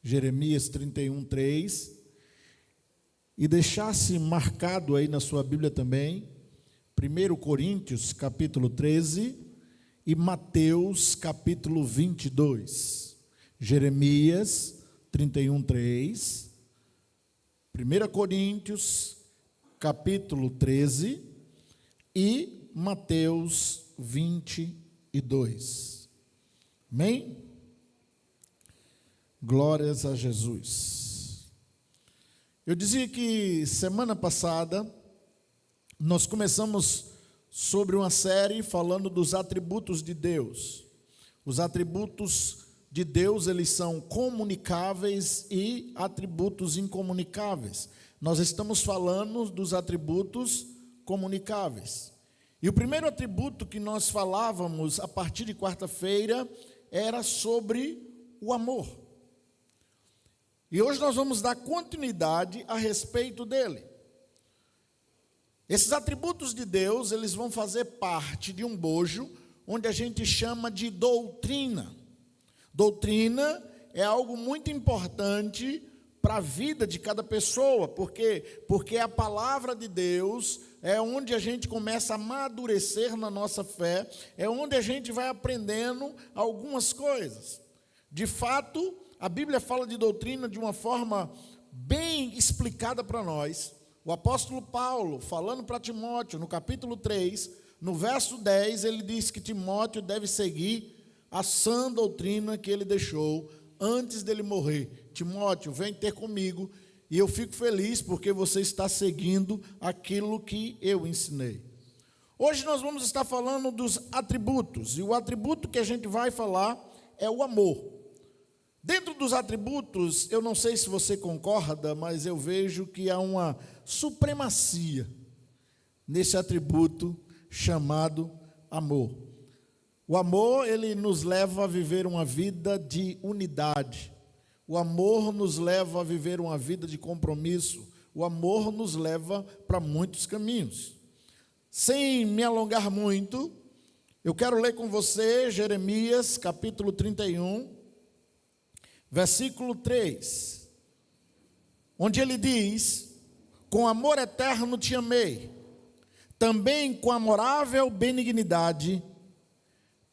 Jeremias 31:3, e deixasse marcado aí na sua Bíblia também, 1 Coríntios capítulo 13 e Mateus capítulo 22. Jeremias 31:3, 1 Coríntios capítulo 13 e Mateus 22. Amém? Glórias a Jesus. Eu dizia que semana passada nós começamos sobre uma série falando dos atributos de Deus. Os atributos de Deus, eles são comunicáveis e atributos incomunicáveis. Nós estamos falando dos atributos comunicáveis. E o primeiro atributo que nós falávamos a partir de quarta-feira era sobre o amor. E hoje nós vamos dar continuidade a respeito dele. Esses atributos de Deus, eles vão fazer parte de um bojo onde a gente chama de doutrina. Doutrina é algo muito importante para a vida de cada pessoa, porque a palavra de Deus é onde a gente começa a amadurecer na nossa fé, é onde a gente vai aprendendo algumas coisas. De fato, a Bíblia fala de doutrina de uma forma bem explicada para nós. O apóstolo Paulo, falando para Timóteo, no capítulo 3, no verso 10, ele diz que Timóteo deve seguir a sã doutrina que ele deixou antes dele morrer. Timóteo, vem ter comigo, e eu fico feliz porque você está seguindo aquilo que eu ensinei. Hoje nós vamos estar falando dos atributos, e o atributo que a gente vai falar é o amor. Dentro dos atributos, eu não sei se você concorda, mas eu vejo que há uma supremacia nesse atributo chamado amor. O amor, ele nos leva a viver uma vida de unidade. O amor nos leva a viver uma vida de compromisso. O amor nos leva para muitos caminhos. Sem me alongar muito, eu quero ler com você Jeremias capítulo 31, versículo 3, onde ele diz: com amor eterno te amei, também com amorável benignidade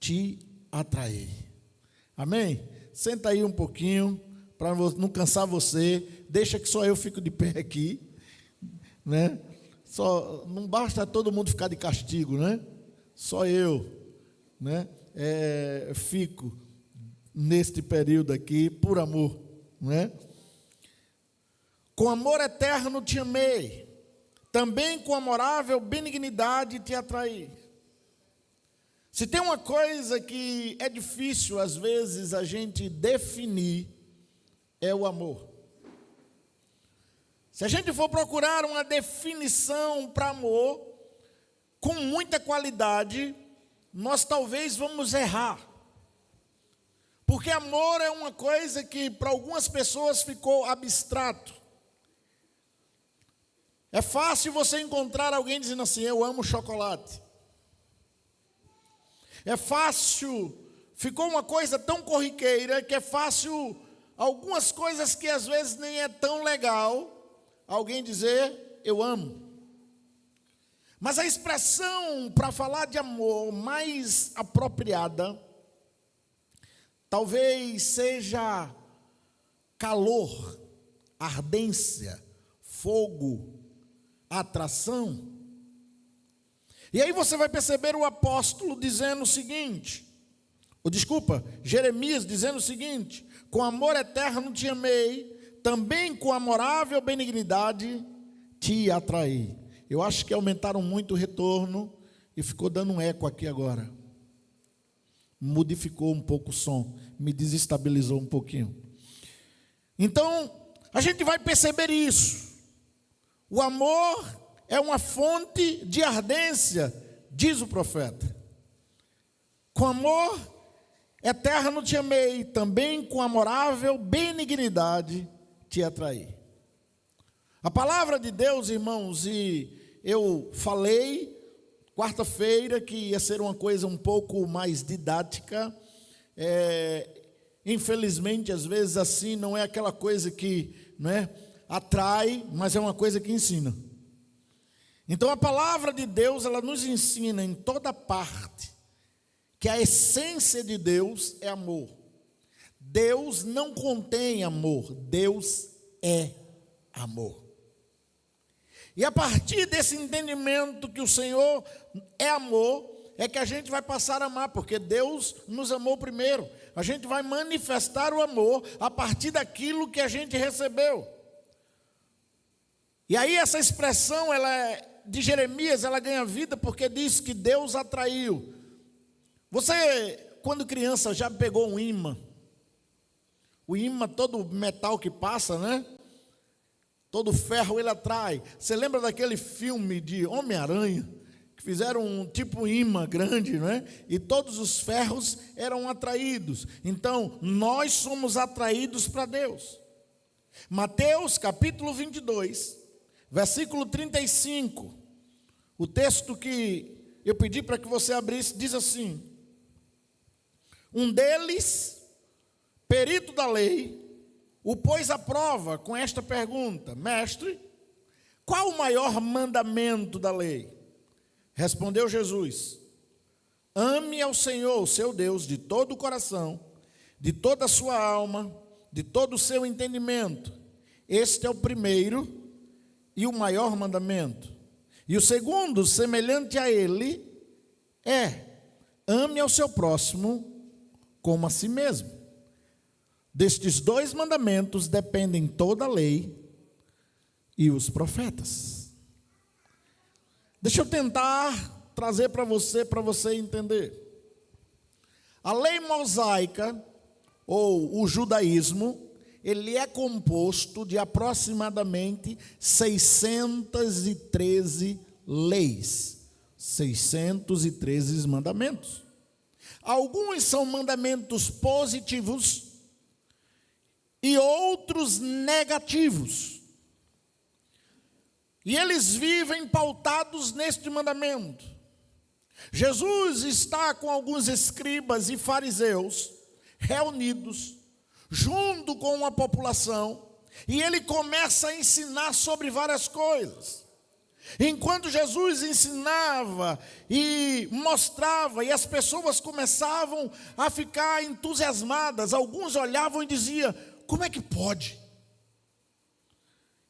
te atraí. Amém? Senta aí um pouquinho, para não cansar você, deixa que só eu fico de pé aqui, né? Não basta todo mundo ficar de castigo, né? Só eu, né? Fico neste período aqui, por amor, não é? Com amor eterno te amei, também com amorável benignidade te atraí. Se tem uma coisa que é difícil, às vezes, a gente definir, é o amor. Se a gente for procurar uma definição para amor, com muita qualidade, nós talvez vamos errar. Porque amor é uma coisa que para algumas pessoas ficou abstrato. É fácil você encontrar alguém dizendo assim: eu amo chocolate. É fácil, ficou uma coisa tão corriqueira que é fácil algumas coisas que às vezes nem é tão legal alguém dizer eu amo. Mas a expressão para falar de amor mais apropriada talvez seja calor, ardência, fogo, atração. E aí você vai perceber o apóstolo dizendo o seguinte, Jeremias dizendo o seguinte: com amor eterno te amei, também com amorável benignidade te atraí. Eu acho que aumentaram muito o retorno e ficou dando um eco aqui agora. Modificou um pouco o som, me desestabilizou um pouquinho. Então, a gente vai perceber isso. O amor é uma fonte de ardência, diz o profeta. Com amor eterno te amei, também com amorável benignidade te atraí. A palavra de Deus, irmãos, e eu falei quarta-feira que ia ser uma coisa um pouco mais didática. infelizmente, às vezes assim, não é aquela coisa que, né, atrai, mas é uma coisa que ensina. Então a palavra de Deus, ela nos ensina em toda parte que a essência de Deus é amor. Deus não contém amor, Deus é amor. E a partir desse entendimento que o Senhor é amor, é que a gente vai passar a amar, porque Deus nos amou primeiro. A gente vai manifestar o amor a partir daquilo que a gente recebeu. E aí essa expressão, de Jeremias, ela ganha vida porque diz que Deus atraiu. Você, quando criança, já pegou um imã? O imã, todo metal que passa, né? Todo ferro ele atrai. Você lembra daquele filme de Homem-Aranha? Que fizeram um tipo imã grande, né? E todos os ferros eram atraídos. Então, nós somos atraídos para Deus. Mateus capítulo 22, versículo 35. O texto que eu pedi para que você abrisse diz assim: um deles, perito da lei, o pôs à prova com esta pergunta: mestre, qual o maior mandamento da lei? Respondeu Jesus: ame ao Senhor, seu Deus, de todo o coração, de toda a sua alma, de todo o seu entendimento. Este é o primeiro e o maior mandamento. E o segundo, semelhante a ele, é: ame ao seu próximo como a si mesmo. Destes dois mandamentos dependem toda a lei e os profetas. Deixa eu tentar trazer para você entender. A lei mosaica, ou o judaísmo, ele é composto de aproximadamente 613 leis, 613 mandamentos. Alguns são mandamentos positivos e outros negativos. E eles vivem pautados neste mandamento. Jesus está com alguns escribas e fariseus reunidos, junto com uma população, e ele começa a ensinar sobre várias coisas. Enquanto Jesus ensinava e mostrava, e as pessoas começavam a ficar entusiasmadas, alguns olhavam e diziam: como é que pode?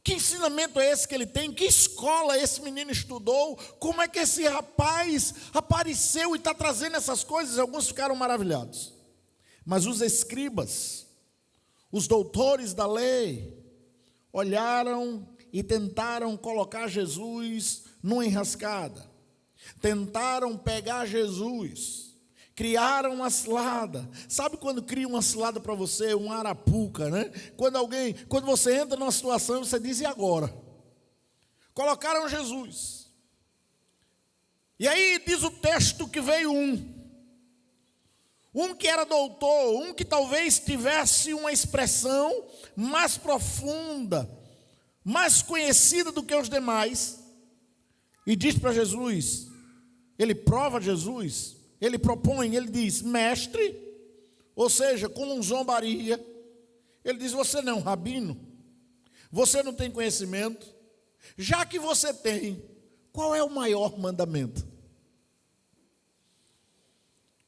Que ensinamento é esse que ele tem? Que escola esse menino estudou? Como é que esse rapaz apareceu e está trazendo essas coisas? Alguns ficaram maravilhados. Mas os escribas, os doutores da lei, olharam e tentaram colocar Jesus numa enrascada. Tentaram pegar Jesus. Criaram uma cilada. Sabe quando cria uma cilada para você, uma arapuca, né? Quando você entra numa situação, você diz: e agora? Colocaram Jesus. E aí diz o texto que veio um que era doutor, um que talvez tivesse uma expressão mais profunda, mais conhecida do que os demais, e diz para Jesus, ele prova Jesus, ele propõe, ele diz: mestre, ou seja, com zombaria, ele diz: você não é um rabino, você não tem conhecimento, já que você tem, qual é o maior mandamento?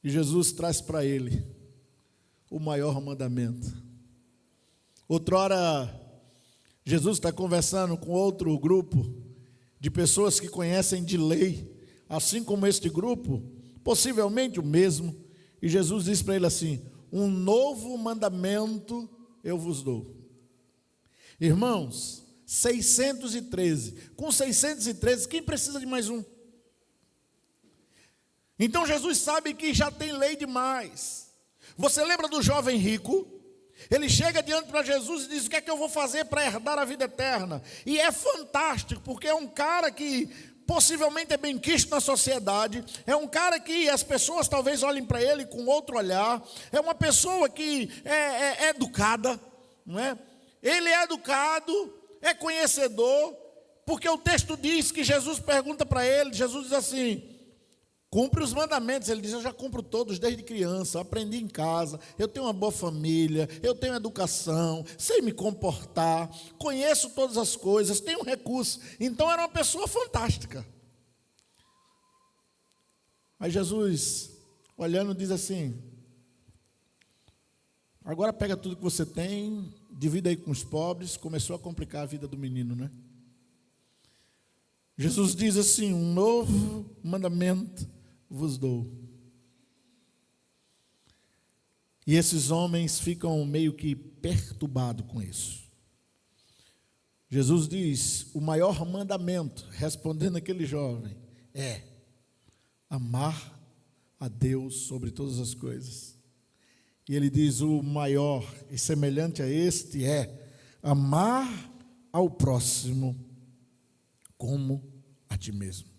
E Jesus traz para ele o maior mandamento. Outrora, Jesus está conversando com outro grupo de pessoas que conhecem de lei, assim como este grupo, possivelmente o mesmo, e Jesus diz para ele assim: um novo mandamento eu vos dou. Irmãos, 613, com 613, quem precisa de mais um? Então Jesus sabe que já tem lei demais. Você lembra do jovem rico? Ele chega diante para Jesus e diz: o que é que eu vou fazer para herdar a vida eterna? E é fantástico, porque é um cara que possivelmente é bem quisto na sociedade, é um cara que as pessoas talvez olhem para ele com outro olhar, é uma pessoa que é educada, não é? Ele é educado, é conhecedor, porque o texto diz que Jesus pergunta para ele, Jesus diz assim: Cumpre os mandamentos. Ele diz: eu já cumpro todos desde criança, aprendi em casa, eu tenho uma boa família, eu tenho educação, sei me comportar, conheço todas as coisas, tenho recursos. Então era uma pessoa fantástica. Aí Jesus, olhando, diz assim: agora pega tudo que você tem, divida aí com os pobres. Começou a complicar a vida do menino, né? Jesus diz assim: um novo mandamento vos dou. E esses homens ficam meio que perturbados com isso. Jesus diz: o maior mandamento, respondendo aquele jovem, é amar a Deus sobre todas as coisas. E ele diz: o maior e semelhante a este é amar ao próximo como a ti mesmo.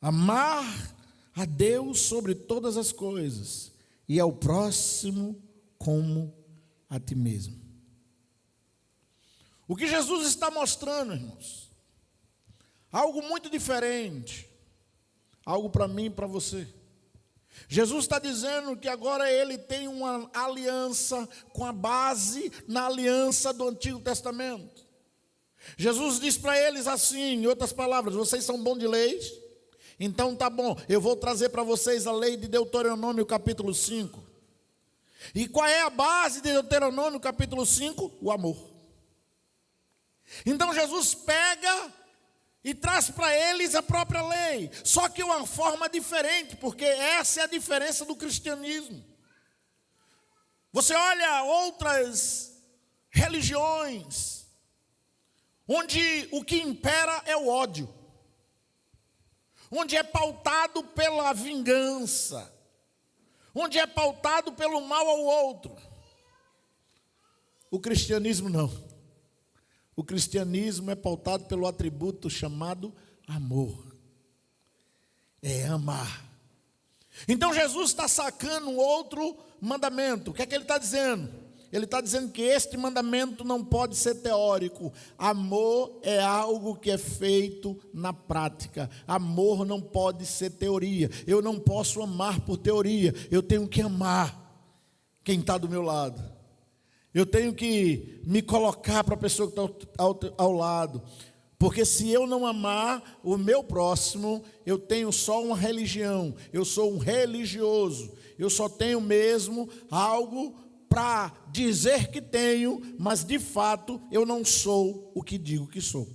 Amar a Deus sobre todas as coisas e ao próximo como a ti mesmo. O que Jesus está mostrando, irmãos, algo muito diferente, algo para mim e para você. Jesus está dizendo que agora ele tem uma aliança com a base na aliança do Antigo Testamento. Jesus diz para eles assim, em outras palavras: vocês são bons de leis? Então tá bom, eu vou trazer para vocês a lei de Deuteronômio capítulo 5. E qual é a base de Deuteronômio capítulo 5? O amor. Então Jesus pega e traz para eles a própria lei, só que uma forma diferente, porque essa é a diferença do cristianismo. Você olha outras religiões, onde o que impera é o ódio, onde é pautado pela vingança, onde é pautado pelo mal ao outro. O cristianismo não. O cristianismo é pautado pelo atributo chamado amor. É amar. Então Jesus está sacando um outro mandamento. O que é que ele está dizendo? Ele está dizendo que este mandamento não pode ser teórico. Amor é algo que é feito na prática. Amor não pode ser teoria. Eu não posso amar por teoria. Eu tenho que amar quem está do meu lado. Eu tenho que me colocar para a pessoa que está ao lado. Porque se eu não amar o meu próximo, eu tenho só uma religião. Eu sou um religioso. Eu só tenho mesmo algo para dizer que tenho, mas de fato eu não sou o que digo que sou.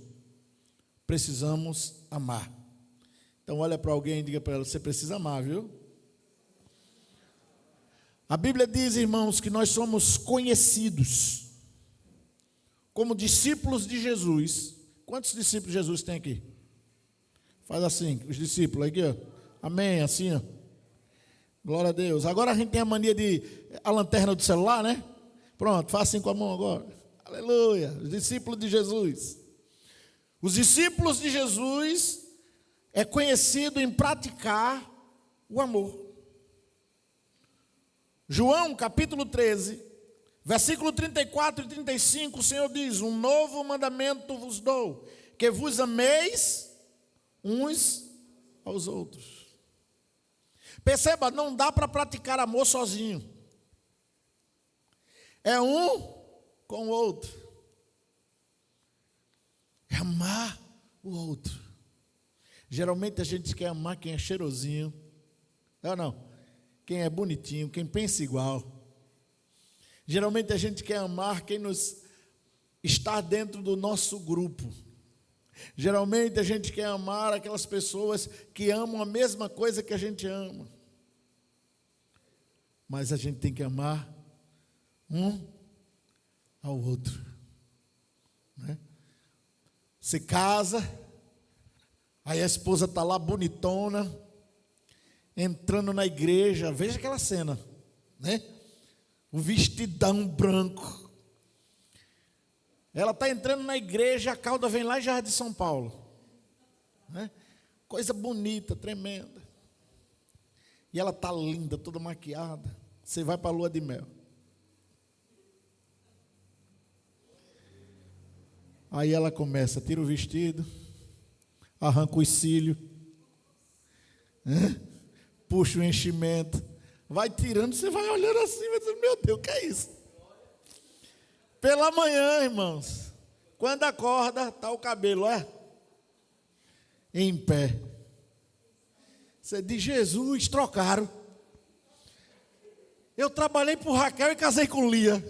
Precisamos amar. Então olha para alguém e diga para ela: você precisa amar, viu? A Bíblia diz, irmãos, que nós somos conhecidos como discípulos de Jesus. Quantos discípulos Jesus tem aqui? Faz assim, os discípulos aqui, ó. Amém, assim, ó. Glória a Deus. Agora a gente tem a mania de a lanterna do celular, né? Pronto, faz assim com a mão agora. Aleluia. Os discípulos de Jesus. Os discípulos de Jesus é conhecido em praticar o amor. João capítulo 13, versículo 34 e 35, o Senhor diz: um novo mandamento vos dou, que vos ameis uns aos outros. Perceba, não dá para praticar amor sozinho. É um com o outro. É amar o outro. Geralmente a gente quer amar quem é cheirosinho. Não. Quem é bonitinho, quem pensa igual. Geralmente a gente quer amar quem está dentro do nosso grupo. Geralmente a gente quer amar aquelas pessoas que amam a mesma coisa que a gente ama. Mas a gente tem que amar um ao outro. Né? Você casa, aí a esposa está lá bonitona, entrando na igreja, veja aquela cena, né? O vestidão branco. Ela está entrando na igreja, a cauda vem lá em Jardim de São Paulo. Né? Coisa bonita, tremenda. E ela está linda, toda maquiada. Você vai para a lua de mel. Aí ela começa, tira o vestido, arranca os cílios, Puxa o enchimento, vai tirando, você vai olhando assim, vai dizendo, meu Deus, o que é isso? Pela manhã, irmãos, quando acorda, está o cabelo, em pé. Você diz, Jesus, trocaram. Eu trabalhei por Raquel e casei com Lia.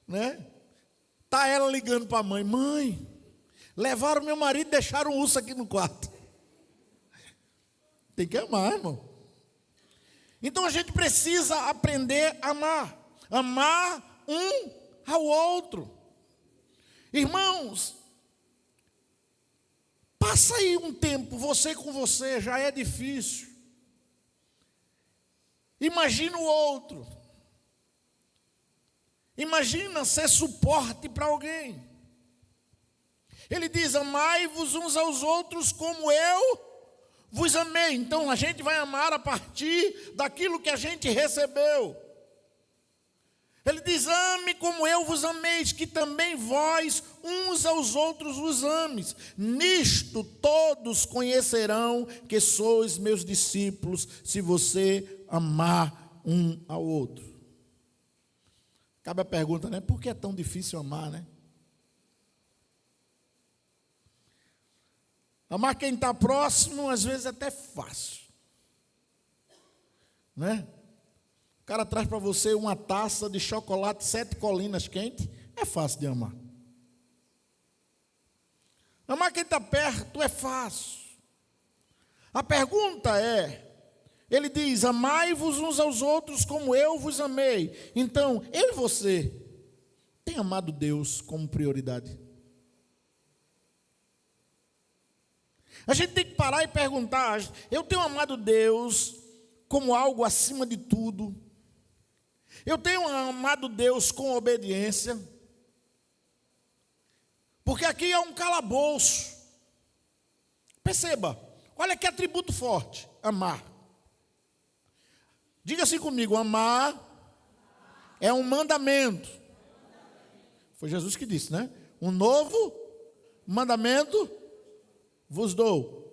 Né? Tá ela ligando para a mãe, mãe, levaram meu marido e deixaram um urso aqui no quarto. Tem que amar, irmão. Então a gente precisa aprender a amar. Amar um ao outro. Irmãos, passa aí um tempo, você com você, já é difícil. Imagina o outro. Imagina ser suporte para alguém. Ele diz, amai-vos uns aos outros como eu vos amei. Então a gente vai amar a partir daquilo que a gente recebeu. Ele diz, ame como eu vos amei, que também vós uns aos outros vos ames. Nisto todos conhecerão que sois meus discípulos, se você amar um ao outro. Cabe a pergunta, né? Por que é tão difícil amar, né? Amar quem está próximo, às vezes, é até fácil. Né? O cara traz para você uma taça de chocolate 7 colinas quente, é fácil de amar. Amar quem está perto é fácil. A pergunta é, ele diz, amai-vos uns aos outros como eu vos amei. Então, eu e você, tem amado Deus como prioridade? A gente tem que parar e perguntar, eu tenho amado Deus como algo acima de tudo? Eu tenho amado Deus com obediência? Porque aqui é um calabouço. Perceba, olha que atributo forte, amar. Diga assim comigo, amar é um mandamento. Foi Jesus que disse, né? Um novo mandamento vos dou.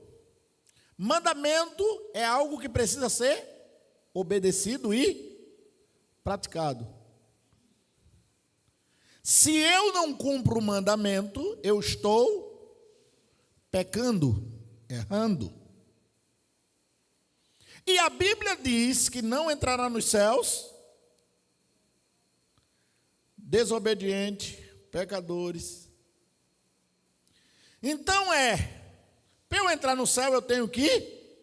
Mandamento é algo que precisa ser obedecido e praticado. Se eu não cumpro o mandamento, eu estou pecando, errando. E a Bíblia diz que não entrará nos céus desobediente, pecadores. Então para eu entrar no céu eu tenho que,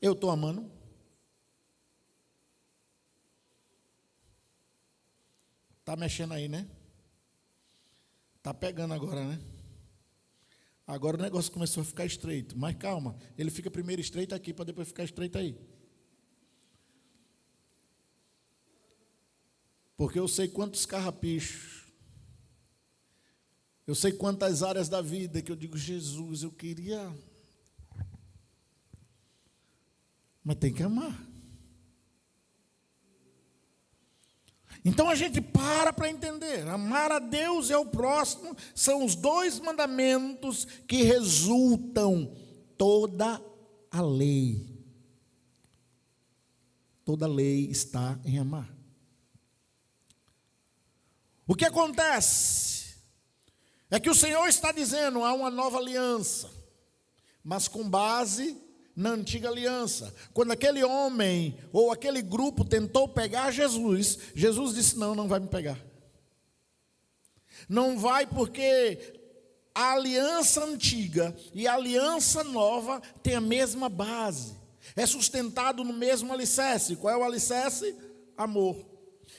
eu estou amando. Está mexendo aí, né? Está pegando agora, né? Agora o negócio começou a ficar estreito. Mas calma, ele fica primeiro estreito aqui, para depois ficar estreito aí. Porque eu sei quantos carrapichos, eu sei quantas áreas da vida que eu digo, Jesus, eu queria... Mas tem que amar. Então a gente para entender. Amar a Deus e ao próximo são os 2 mandamentos que resultam toda a lei. Toda lei está em amar. O que acontece é que o Senhor está dizendo, há uma nova aliança, mas com base na antiga aliança. Quando aquele homem ou aquele grupo tentou pegar Jesus, Jesus disse, não vai me pegar. Não vai, porque a aliança antiga e a aliança nova têm a mesma base. É sustentado no mesmo alicerce. Qual é o alicerce? Amor.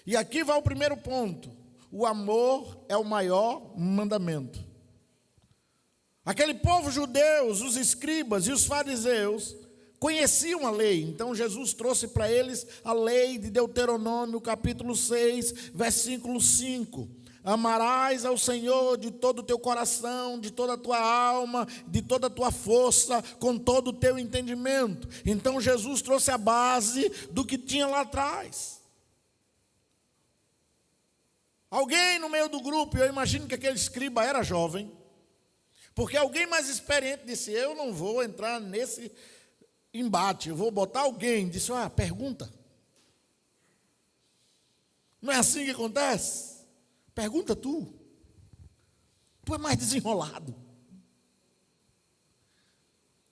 E aqui vai o primeiro ponto. O amor é o maior mandamento. Aquele povo judeu, os escribas e os fariseus conheciam a lei. Então Jesus trouxe para eles a lei de Deuteronômio, capítulo 6, versículo 5. Amarás ao Senhor de todo o teu coração, de toda a tua alma, de toda a tua força, com todo o teu entendimento. Então Jesus trouxe a base do que tinha lá atrás. Alguém no meio do grupo, eu imagino que aquele escriba era jovem, Porque alguém mais experiente disse: eu não vou entrar nesse embate, eu vou botar alguém. Disse: pergunta. Não é assim que acontece? Pergunta tu. Tu é mais desenrolado.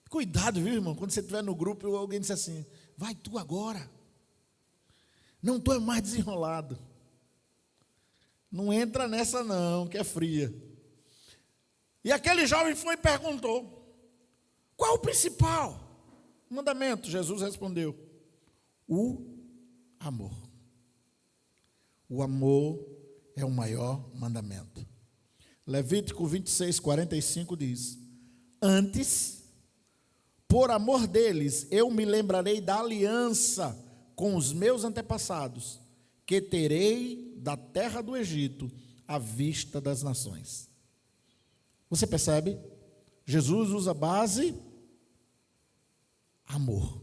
Cuidado, viu, irmão? Quando você estiver no grupo e alguém disser assim: vai tu agora. Não, tu é mais desenrolado. Não entra nessa não, que é fria. E aquele jovem foi e perguntou: qual é o principal mandamento? Jesus respondeu: o amor. O amor é o maior mandamento. Levítico 26, 45 diz: antes, por amor deles, eu me lembrarei da aliança com os meus antepassados, que terei da terra do Egito à vista das nações. Você percebe? Jesus usa a base amor.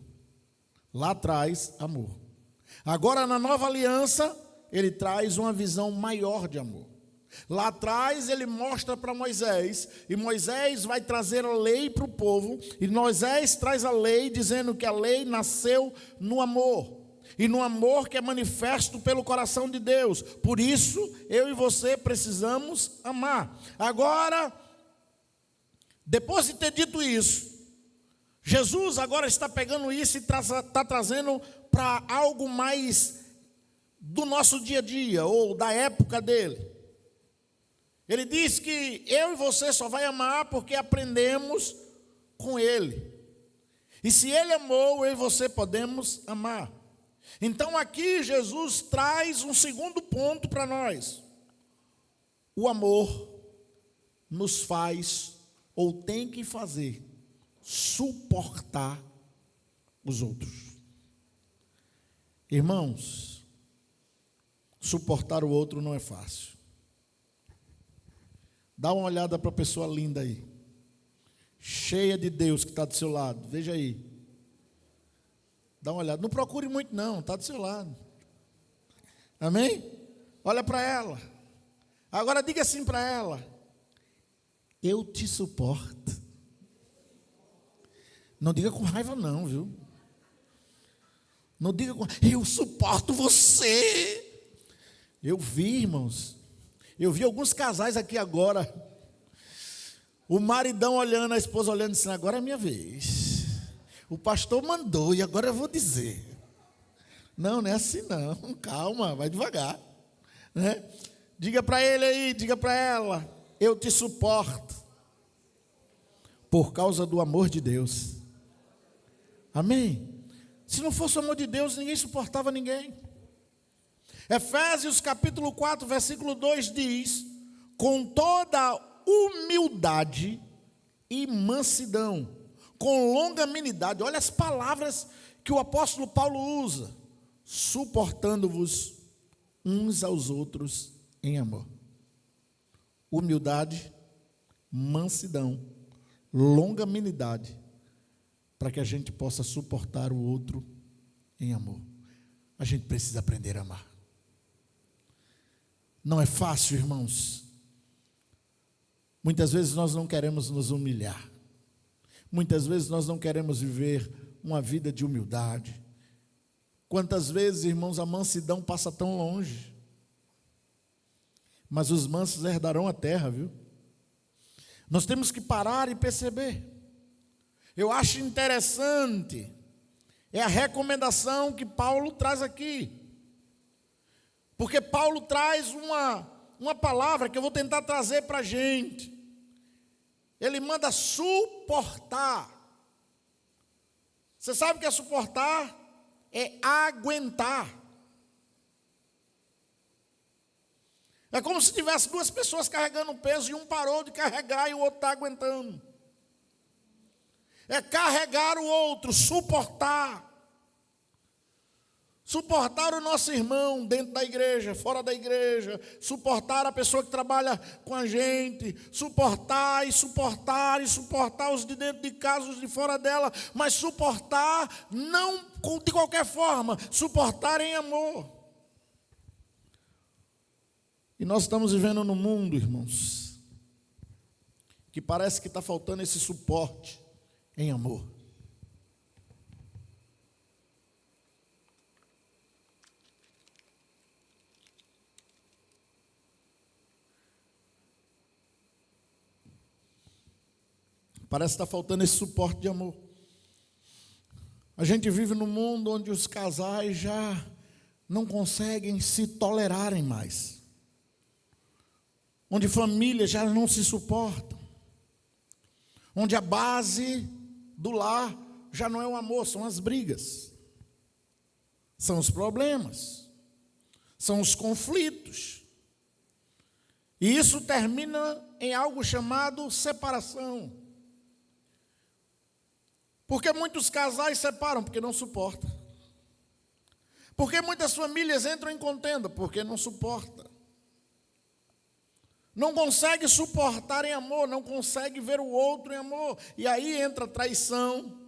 Lá atrás, amor. Agora, na nova aliança, ele traz uma visão maior de amor. Lá atrás ele mostra para Moisés, e Moisés vai trazer a lei para o povo, e Moisés traz a lei dizendo que a lei nasceu no amor, e no amor que é manifesto pelo coração de Deus. Por isso, eu e você precisamos amar. Agora, depois de ter dito isso, Jesus agora está pegando isso e está trazendo para algo mais do nosso dia a dia, ou da época dele. Ele diz que eu e você só vai amar porque aprendemos com ele. E se ele amou, eu e você podemos amar. Então aqui Jesus traz um segundo ponto para nós. O amor nos faz, ou tem que fazer, suportar os outros. Irmãos, suportar o outro não é fácil. Dá uma olhada para a pessoa linda aí, cheia de Deus, que está do seu lado. Veja aí. Dá uma olhada. Não procure muito não, está do seu lado. Amém? Olha para ela. Agora diga assim para ela: eu te suporto. Não diga com raiva não, viu? Não diga com... eu suporto você. Eu vi, irmãos. Eu vi alguns casais aqui agora, o maridão olhando, a esposa olhando, dizendo: agora é minha vez. O pastor mandou e agora eu vou dizer. Não, não é assim não. Calma, vai devagar, né? Diga para ele aí, diga para ela: eu te suporto por causa do amor de Deus. Amém? Se não fosse o amor de Deus, ninguém suportava ninguém. Efésios capítulo 4, versículo 2 diz: com toda humildade e mansidão, com longanimidade. Olha as palavras que o apóstolo Paulo usa: suportando-vos uns aos outros em amor. Humildade, mansidão, longanimidade, para que a gente possa suportar o outro em amor. A gente precisa aprender a amar. Não é fácil, irmãos. Muitas vezes nós não queremos nos humilhar. Muitas vezes nós não queremos viver uma vida de humildade. Quantas vezes, irmãos, a mansidão passa tão longe. Mas os mansos herdarão a terra, viu? Nós temos que parar e perceber. Eu acho interessante, é a recomendação que Paulo traz aqui. Porque Paulo traz uma palavra que eu vou tentar trazer para a gente. Ele manda suportar. Você sabe o que é suportar? É aguentar. É como se tivesse duas pessoas carregando peso e um parou de carregar e o outro está aguentando. É carregar o outro, suportar. Suportar o nosso irmão dentro da igreja, fora da igreja, suportar a pessoa que trabalha com a gente, suportar e suportar e suportar os de dentro de casa, os de fora dela, mas suportar não de qualquer forma, suportar em amor. E nós estamos vivendo num mundo, irmãos, que parece que está faltando esse suporte em amor. Parece que está faltando esse suporte de amor. A gente vive num mundo onde os casais já não conseguem se tolerarem mais. Onde famílias já não se suportam. Onde a base do lar já não é o amor, são as brigas. São os problemas. São os conflitos. E isso termina em algo chamado separação. Porque muitos casais separam porque não suportam. Porque muitas famílias entram em contenda porque não suportam. Não consegue suportar em amor, não consegue ver o outro em amor. E aí entra a traição.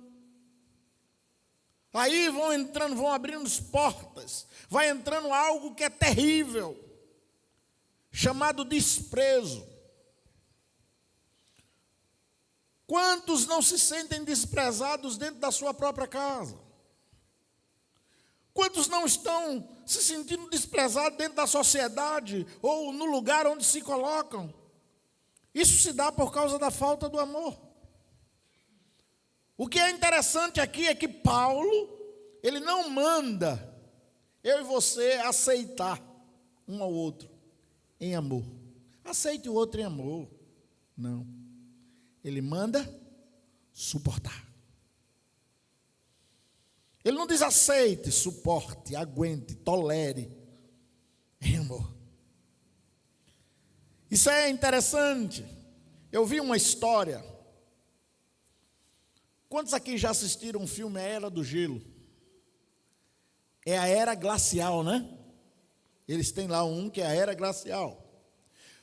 Aí vão abrindo as portas. Vai entrando algo que é terrível, chamado desprezo. Quantos não se sentem desprezados dentro da sua própria casa? Quantos não estão se sentindo desprezados dentro da sociedade ou no lugar onde se colocam? Isso se dá por causa da falta do amor. O que é interessante aqui é que Paulo, ele não manda eu e você aceitar um ao outro em amor. Aceite o outro em amor. Não. Ele manda suportar. Ele não diz aceite, suporte, aguente, tolere em amor. Isso é interessante. Eu vi uma história. Quantos aqui já assistiram um filme A Era do Gelo? É a Era Glacial, né? Eles têm lá um que é a Era Glacial.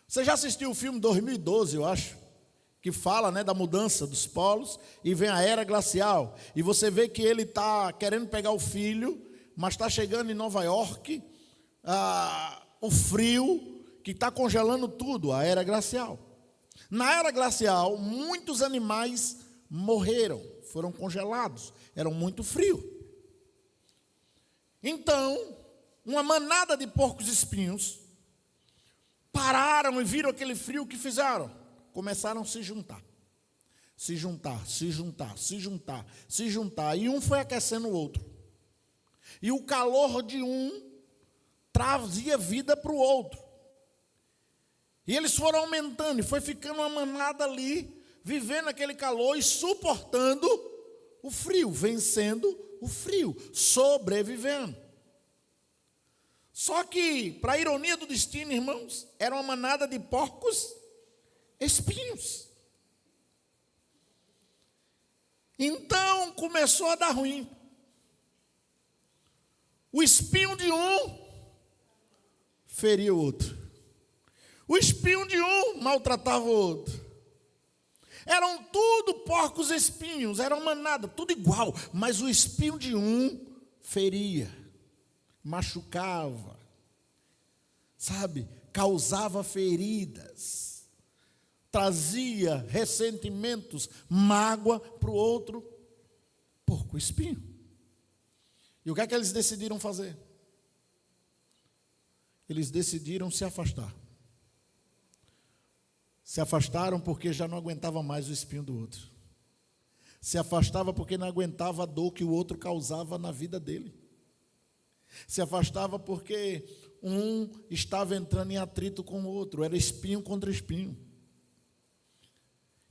Você já assistiu o filme 2012, eu acho? Que fala, né, da mudança dos polos, e vem a Era Glacial, e você vê que ele está querendo pegar o filho, mas está chegando em Nova York, o frio, que está congelando tudo, a Era Glacial. Na Era Glacial, muitos animais morreram, foram congelados, eram muito frio. Então, uma manada de porcos-espinhos pararam e viram aquele frio, que fizeram? Começaram a se juntar. Se juntar, se juntar, se juntar, se juntar. E um foi aquecendo o outro. E o calor de um trazia vida para o outro. E eles foram aumentando, e foi ficando uma manada ali, vivendo aquele calor e suportando o frio, vencendo o frio, sobrevivendo. Só que, para a ironia do destino, irmãos, era uma manada de porcos espinhos. Então começou a dar ruim. O espinho de um feria o outro. O espinho de um maltratava o outro. Eram tudo porcos espinhos, era uma manada, tudo igual, mas o espinho de um feria, machucava, sabe, causava feridas. Trazia ressentimentos, mágoa para o outro porco espinho. E o que é que eles decidiram fazer? Eles decidiram se afastar. Se afastaram porque já não aguentava mais o espinho do outro. Se afastava porque não aguentava a dor que o outro causava na vida dele. Se afastava porque um estava entrando em atrito com o outro. Era espinho contra espinho.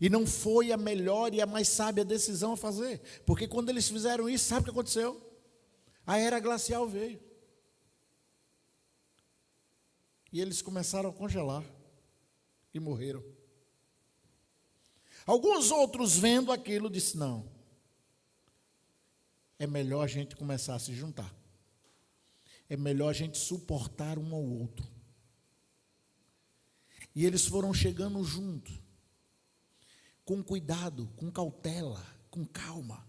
E não foi a melhor e a mais sábia decisão a fazer. Porque quando eles fizeram isso, sabe o que aconteceu? A Era Glacial veio. E eles começaram a congelar. E morreram. Alguns outros, vendo aquilo, disseram: não, é melhor a gente começar a se juntar. É melhor a gente suportar um ao outro. E eles foram chegando juntos, com cuidado, com cautela, com calma,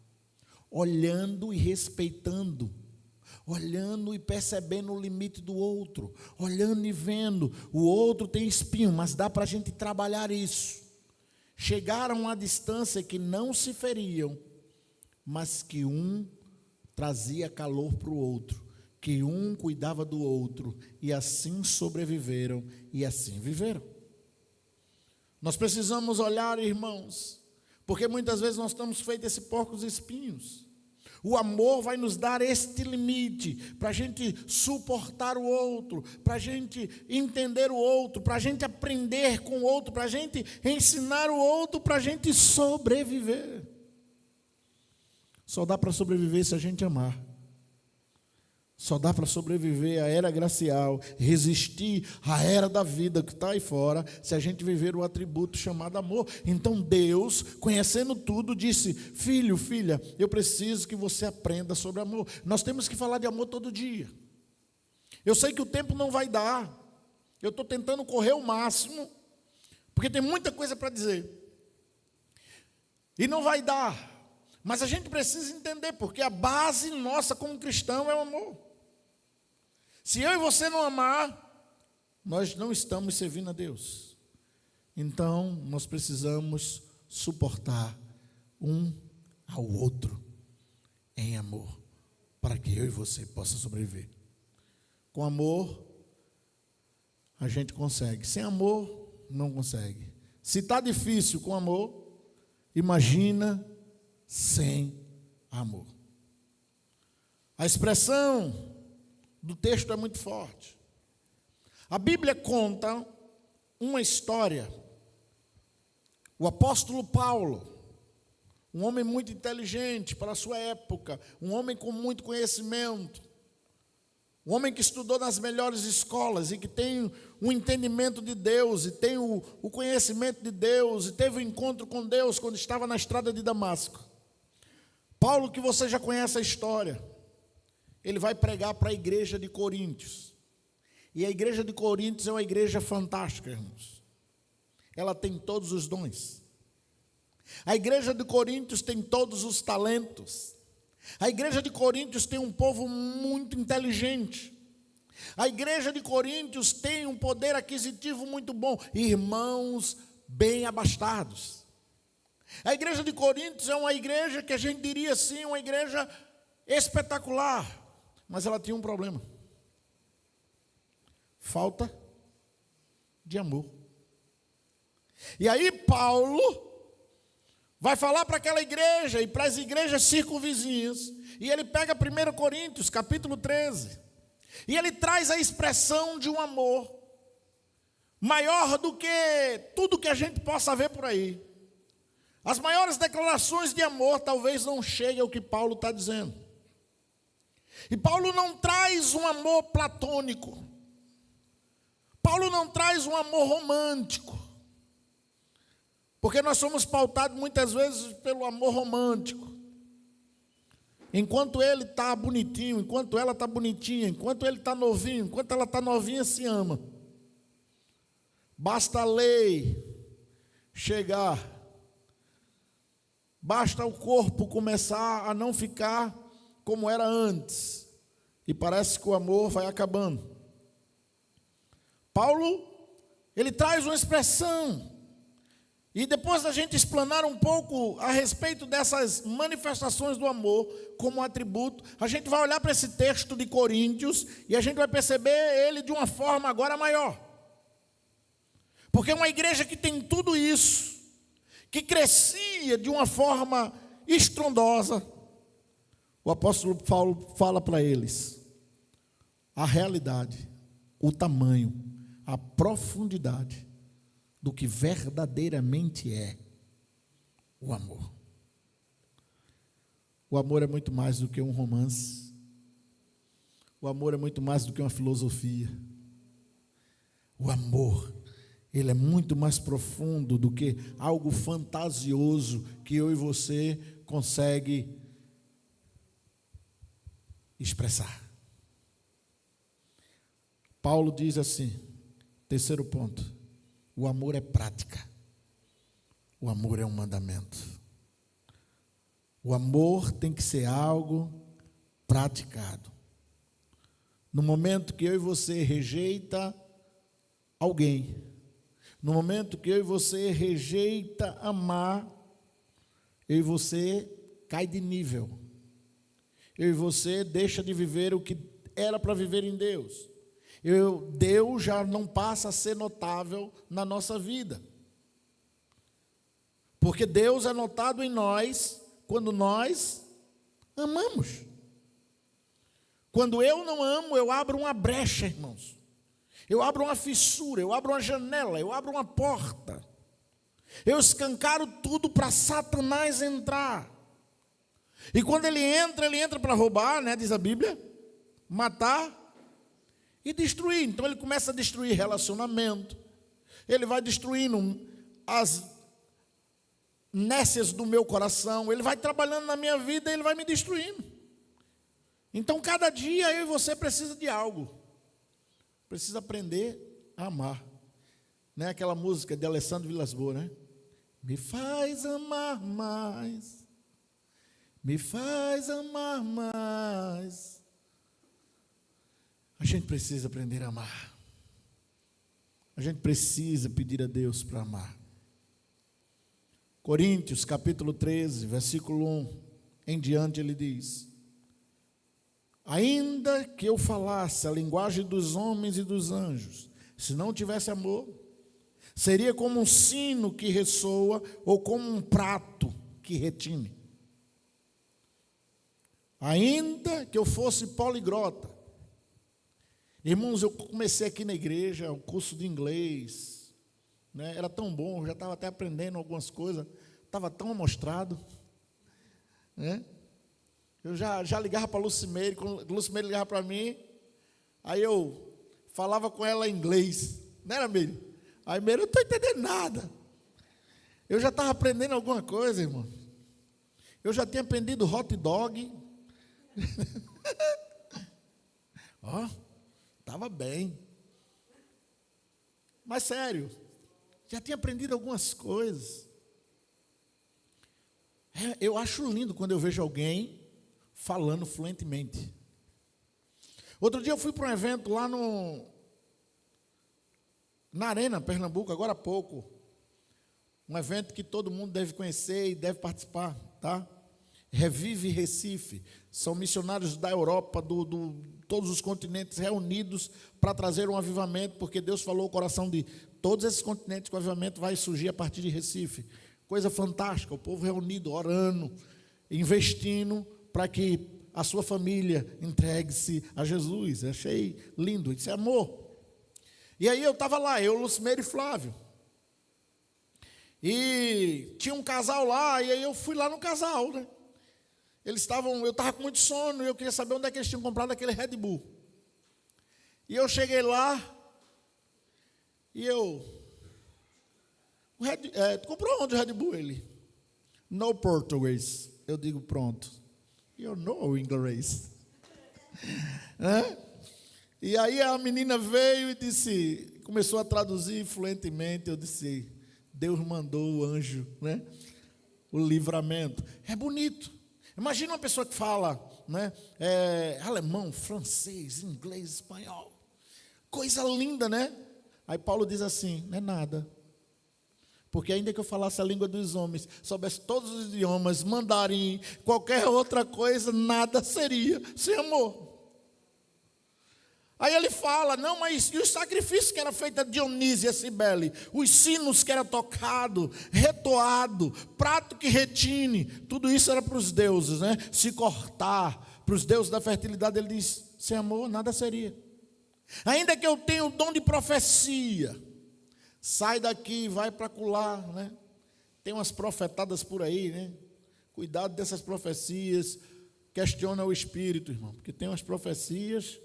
olhando e respeitando, olhando e percebendo o limite do outro, olhando e vendo, o outro tem espinho, mas dá para a gente trabalhar isso. chegaram à distância que não se feriam, mas que um trazia calor para o outro, que um cuidava do outro, e assim sobreviveram e assim viveram. Nós precisamos olhar, irmãos, porque muitas vezes nós estamos feitos esse porcos espinhos. O amor vai nos dar este limite para a gente suportar o outro, para a gente entender o outro, para a gente aprender com o outro, para a gente ensinar o outro, para a gente sobreviver. Só dá para sobreviver se a gente amar. Só dá para sobreviver à era gracial, resistir à era da vida que está aí fora, se a gente viver o atributo chamado amor. Então Deus, conhecendo tudo, disse: filho, filha, eu preciso que você aprenda sobre amor. Nós temos que falar de amor todo dia. Eu sei que o tempo não vai dar. Eu estou tentando correr o máximo, porque tem muita coisa para dizer. E não vai dar. Mas a gente precisa entender, porque a base nossa como cristão é o amor. Se eu e você não amar, nós não estamos servindo a Deus. Então, nós precisamos suportar um ao outro em amor, para que eu e você possa sobreviver. Com amor, a gente consegue. Sem amor, não consegue. Se está difícil com amor, imagina sem amor. A expressão do texto é muito forte. A Bíblia conta uma história. O apóstolo Paulo, um homem muito inteligente para a sua época, um homem com muito conhecimento, um homem que estudou nas melhores escolas e que tem um entendimento de Deus e tem o conhecimento de Deus e teve um encontro com Deus quando estava na estrada de Damasco. Paulo, que você já conhece a história, ele vai pregar para a igreja de Coríntios. E a igreja de Coríntios é uma igreja fantástica, irmãos. Ela tem todos os dons. A igreja de Coríntios tem todos os talentos. A igreja de Coríntios tem um povo muito inteligente. A igreja de Coríntios tem um poder aquisitivo muito bom. Irmãos bem abastados. A igreja de Coríntios é uma igreja que a gente diria assim, uma igreja espetacular. Mas ela tinha um problema: falta de amor. E aí Paulo vai falar para aquela igreja e para as igrejas circunvizinhas, e ele pega 1 Coríntios, capítulo 13, e ele traz a expressão de um amor maior do que tudo que a gente possa ver por aí. As maiores declarações de amor talvez não cheguem ao que Paulo está dizendo. E Paulo não traz um amor platônico. Paulo não traz um amor romântico. Porque nós somos pautados muitas vezes pelo amor romântico. Enquanto ele está bonitinho, enquanto ela está bonitinha, enquanto ele está novinho, enquanto ela está novinha, se ama. Basta a lei chegar. Basta o corpo começar a não ficar como era antes, e parece que o amor vai acabando. Paulo, ele traz uma expressão, e depois da gente explanar um pouco a respeito dessas manifestações do amor como atributo, a gente vai olhar para esse texto de Coríntios, e a gente vai perceber ele de uma forma agora maior, porque é uma igreja que tem tudo isso, que crescia de uma forma estrondosa. O apóstolo Paulo fala para eles a realidade, o tamanho, a profundidade do que verdadeiramente é o amor. O amor é muito mais do que um romance. O amor é muito mais do que uma filosofia. O amor, ele é muito mais profundo do que algo fantasioso que eu e você consegue expressar. Paulo diz assim, terceiro ponto: o amor é prática. O amor é um mandamento. O amor tem que ser algo praticado. No momento que eu e você rejeita alguém, No momento que eu e você rejeita amar, eu e você cai de nível. Eu e você deixa de viver o que era para viver em Deus. Deus já não passa a ser notável na nossa vida. Porque Deus é notado em nós quando nós amamos. Quando eu não amo, eu abro uma brecha, irmãos. Eu abro uma fissura, eu abro uma janela, eu abro uma porta. Eu escancaro tudo para Satanás entrar. E quando ele entra para roubar, né, diz a Bíblia, matar e destruir. Então ele começa a destruir relacionamento. Ele vai destruindo as nécias do meu coração. Ele vai trabalhando na minha vida e ele vai me destruindo. Então cada dia eu e você precisa de algo. Precisa aprender a amar. Né? Aquela música de Alessandro Vilas-Boas, né? Me faz amar mais. Me faz amar mais. A gente precisa aprender a amar. A gente precisa pedir a Deus para amar. Coríntios, capítulo 13, versículo 1 em diante, ele diz: ainda que eu falasse a linguagem dos homens e dos anjos, se não tivesse amor, seria como um sino que ressoa ou como um prato que retine. Ainda que eu fosse poliglota. Irmãos, eu comecei aqui na igreja, um curso de inglês, né? Era tão bom, eu já estava até aprendendo algumas coisas, estava tão amostrado, né? Eu já ligava para a Lucimeire, quando a Lucimeire ligava para mim, aí eu falava com ela em inglês, não era, Meire? Aí, Meire, eu não estou entendendo nada. Eu já estava aprendendo alguma coisa, irmão. Eu já tinha aprendido hot dog. Ó, estava bem. Mas sério, já tinha aprendido algumas coisas. Eu acho lindo quando eu vejo alguém falando fluentemente. Outro dia eu fui para um evento lá na Arena, Pernambuco, agora há pouco. Um evento que todo mundo deve conhecer e deve participar, tá? Revive Recife. São missionários da Europa, todos os continentes reunidos para trazer um avivamento, porque Deus falou o coração de todos esses continentes que o avivamento vai surgir a partir de Recife. Coisa fantástica, o povo reunido, orando, investindo para que a sua família entregue-se a Jesus. Eu achei lindo, isso é amor. E aí eu estava lá, eu, Lucimeire e Flávio. E tinha um casal lá, e aí eu fui lá no casal, né? Eu estava com muito sono, e eu queria saber onde é que eles tinham comprado aquele Red Bull. E eu cheguei lá, e tu comprou onde o Red Bull? Ele, no português. Eu digo, pronto. You know inglês. Né? E aí a menina veio e começou a traduzir fluentemente. Eu disse, Deus mandou o anjo, né? O livramento. É bonito. Imagina uma pessoa que fala, né? Alemão, francês, inglês, espanhol. Coisa linda, né? Aí Paulo diz assim, não é nada. Porque ainda que eu falasse a língua dos homens, soubesse todos os idiomas, mandarim, qualquer outra coisa, nada seria sem amor. Aí ele fala, não, mas e os sacrifícios que era feito a Dionísio e a Cibele? Os sinos que era tocado, retoado, prato que retine, tudo isso era para os deuses, né? Se cortar, para os deuses da fertilidade, ele diz, sem amor nada seria. Ainda que eu tenha o dom de profecia, sai daqui, vai para acolá, né? Tem umas profetadas por aí, né? Cuidado dessas profecias, questiona o espírito, irmão, porque tem umas profecias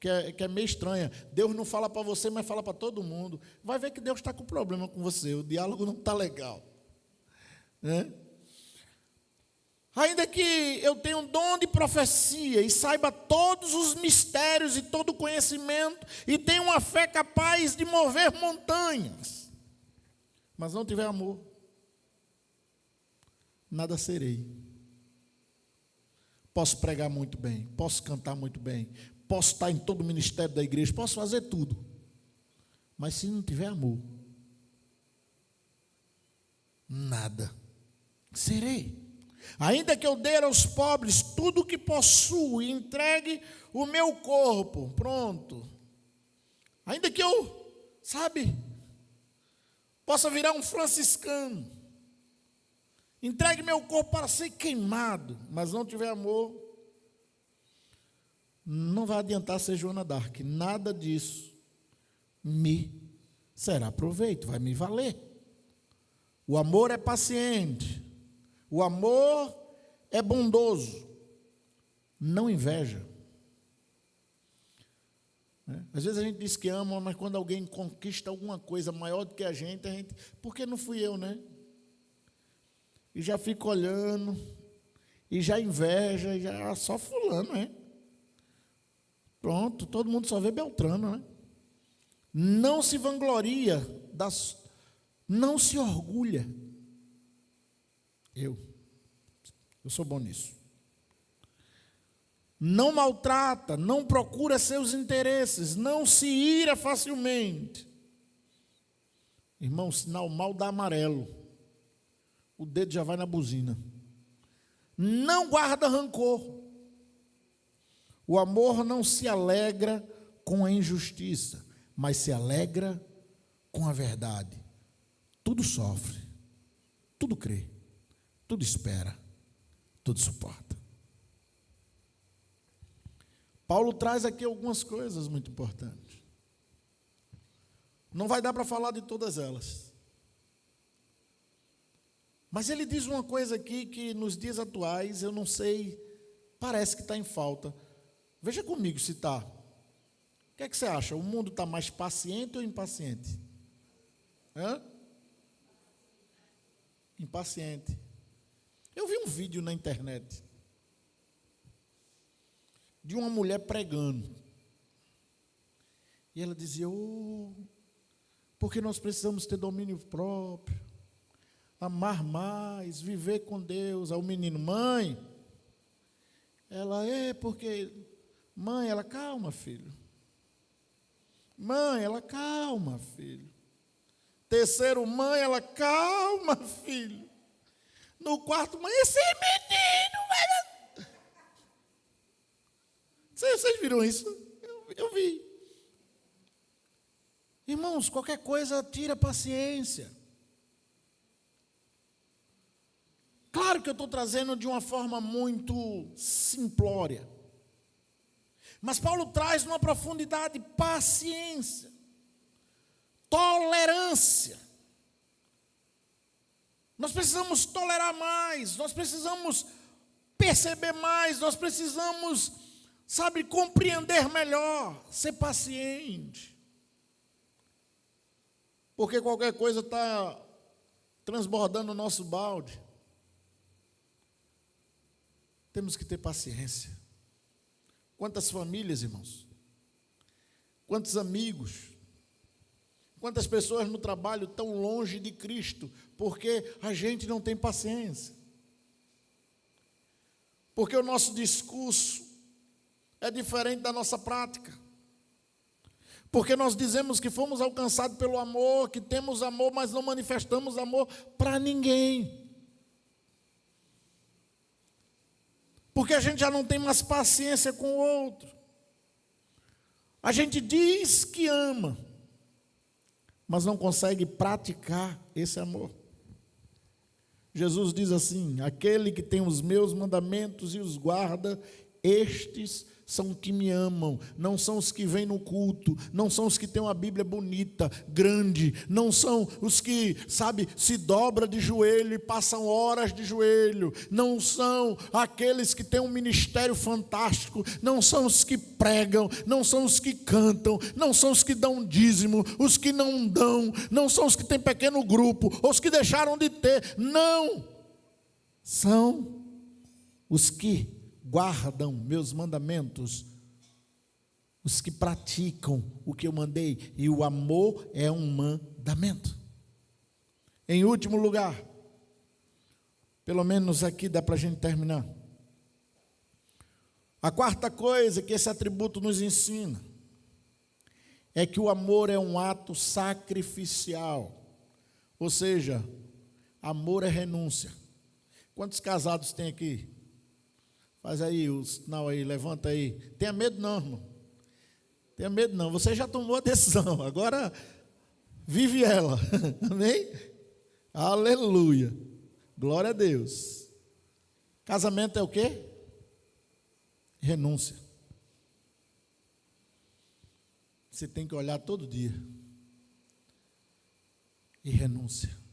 que é meio estranha. Deus não fala para você, mas fala para todo mundo. Vai ver que Deus está com problema com você, o diálogo não está legal, né? Ainda que eu tenha um dom de profecia e saiba todos os mistérios e todo o conhecimento e tenha uma fé capaz de mover montanhas, mas não tiver amor, nada serei. Posso pregar muito bem, posso cantar muito bem, posso estar em todo o ministério da igreja, posso fazer tudo, mas se não tiver amor, nada serei. Ainda que eu dê aos pobres tudo o que possuo e entregue o meu corpo, pronto. Ainda que eu, possa virar um franciscano, entregue meu corpo para ser queimado, mas não tiver amor, não vai adiantar ser Joana d'Arc. Nada disso me será proveito, vai me valer. O amor é paciente, o amor é bondoso, não inveja. Às vezes a gente diz que ama, mas quando alguém conquista alguma coisa maior do que a gente, por que não fui eu, né? E já fica olhando, e já inveja, e já só fulano, né? Pronto, todo mundo só vê Beltrano, né? Não se vangloria, não se orgulha. Eu sou bom nisso. Não maltrata, não procura seus interesses, não se ira facilmente. Irmão, sinal mal dá amarelo, o dedo já vai na buzina. Não guarda rancor. O amor não se alegra com a injustiça, mas se alegra com a verdade. Tudo sofre, tudo crê, tudo espera, tudo suporta. Paulo traz aqui algumas coisas muito importantes. Não vai dar para falar de todas elas. Mas ele diz uma coisa aqui que nos dias atuais, eu não sei, parece que está em falta. Veja comigo se está. O que é que você acha? O mundo está mais paciente ou impaciente? Impaciente. Eu vi um vídeo na internet de uma mulher pregando. E ela dizia, porque nós precisamos ter domínio próprio, amar mais, viver com Deus. Ao menino, mãe, mãe, ela, calma, filho. Mãe, ela, calma, filho. Terceiro, mãe, ela, calma, filho. No quarto, mãe, esse menino, vocês viram isso? Eu vi. Irmãos, qualquer coisa tira paciência. Claro que eu estou trazendo de uma forma muito simplória. Mas Paulo traz numa profundidade paciência, tolerância. Nós precisamos tolerar mais, nós precisamos perceber mais, nós precisamos, compreender melhor, ser paciente. Porque qualquer coisa está transbordando o nosso balde. Temos que ter paciência. Quantas famílias, irmãos? Quantos amigos? Quantas pessoas no trabalho tão longe de Cristo, porque a gente não tem paciência. Porque o nosso discurso é diferente da nossa prática. Porque nós dizemos que fomos alcançados pelo amor, que temos amor, mas não manifestamos amor para ninguém. Porque a gente já não tem mais paciência com o outro. A gente diz que ama, mas não consegue praticar esse amor. Jesus diz assim, aquele que tem os meus mandamentos e os guarda, estes são que me amam, não são os que vêm no culto, não são os que têm uma Bíblia bonita, grande, não são os que, se dobra de joelho e passam horas de joelho, não são aqueles que têm um ministério fantástico, não são os que pregam, não são os que cantam, não são os que dão dízimo, os que não dão, não são os que têm pequeno grupo, os que deixaram de ter, não, são os que guardam meus mandamentos, os que praticam o que eu mandei, e o amor é um mandamento. Em último lugar, pelo menos aqui dá para a gente terminar. A quarta coisa que esse atributo nos ensina é que o amor é um ato sacrificial, ou seja, Amor é renúncia. Quantos casados tem aqui? Faz aí o sinal aí, levanta aí. Tenha medo não, irmão. Tenha medo não. Você já tomou a decisão. Agora vive ela. Amém? Aleluia. Glória a Deus. Casamento é o quê? Renúncia. Você tem que olhar todo dia. E renúncia.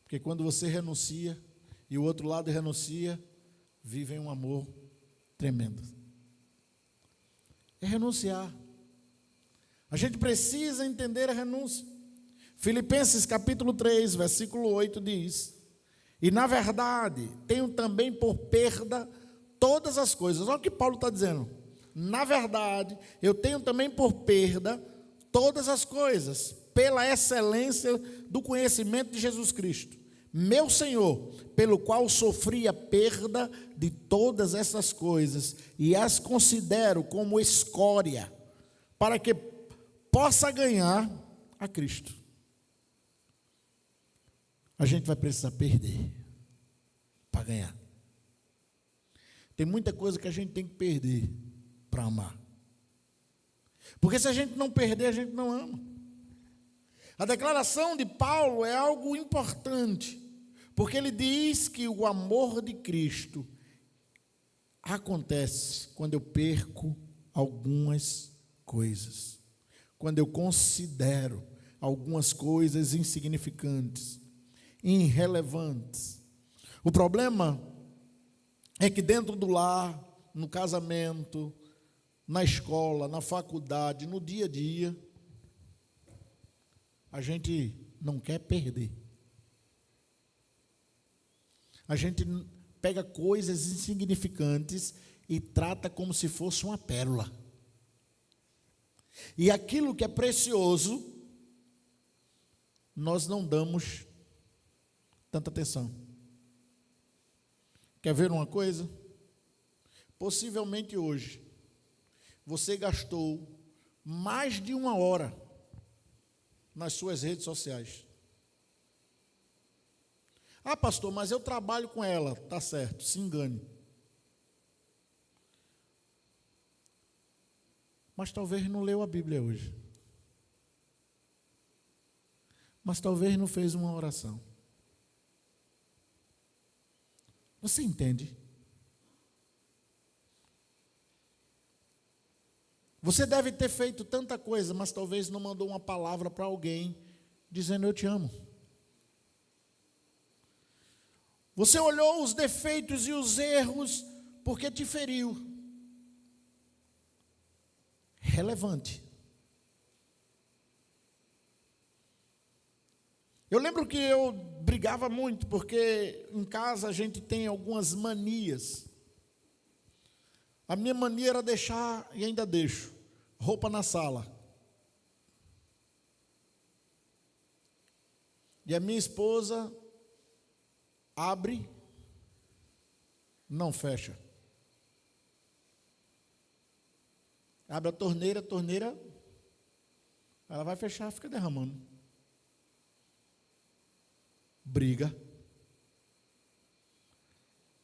Porque quando você renuncia e o outro lado renuncia, vivem um amor tremendo. É renunciar. A gente precisa entender a renúncia. Filipenses capítulo 3, versículo 8 diz: e na verdade, tenho também por perda todas as coisas. Olha o que Paulo está dizendo. Na verdade, eu tenho também por perda todas as coisas, pela excelência do conhecimento de Jesus Cristo, meu Senhor, pelo qual sofri a perda de todas essas coisas, e as considero como escória, para que possa ganhar a Cristo. A gente vai precisar perder para ganhar. Tem muita coisa que a gente tem que perder para amar. Porque se a gente não perder, a gente não ama. A declaração de Paulo é algo importante, porque ele diz que o amor de Cristo acontece quando eu perco algumas coisas, quando eu considero algumas coisas insignificantes, irrelevantes. O problema é que dentro do lar, no casamento, na escola, na faculdade, no dia a dia, a gente não quer perder. A gente pega coisas insignificantes e trata como se fosse uma pérola. E aquilo que é precioso, nós não damos tanta atenção. Quer ver uma coisa? Possivelmente hoje, você gastou mais de 1 hora nas suas redes sociais. Ah, pastor, mas eu trabalho com ela. Tá certo, se engane. Mas talvez não leu a Bíblia hoje. Mas talvez não fez uma oração. Você entende? Você deve ter feito tanta coisa, mas talvez não mandou uma palavra para alguém dizendo eu te amo. Você olhou os defeitos e os erros porque te feriu. Relevante. Eu lembro que eu brigava muito, porque em casa a gente tem algumas manias. A minha mania era deixar, e ainda deixo, roupa na sala. E a minha esposa abre, não fecha. Abre a torneira, ela vai fechar, fica derramando. Briga.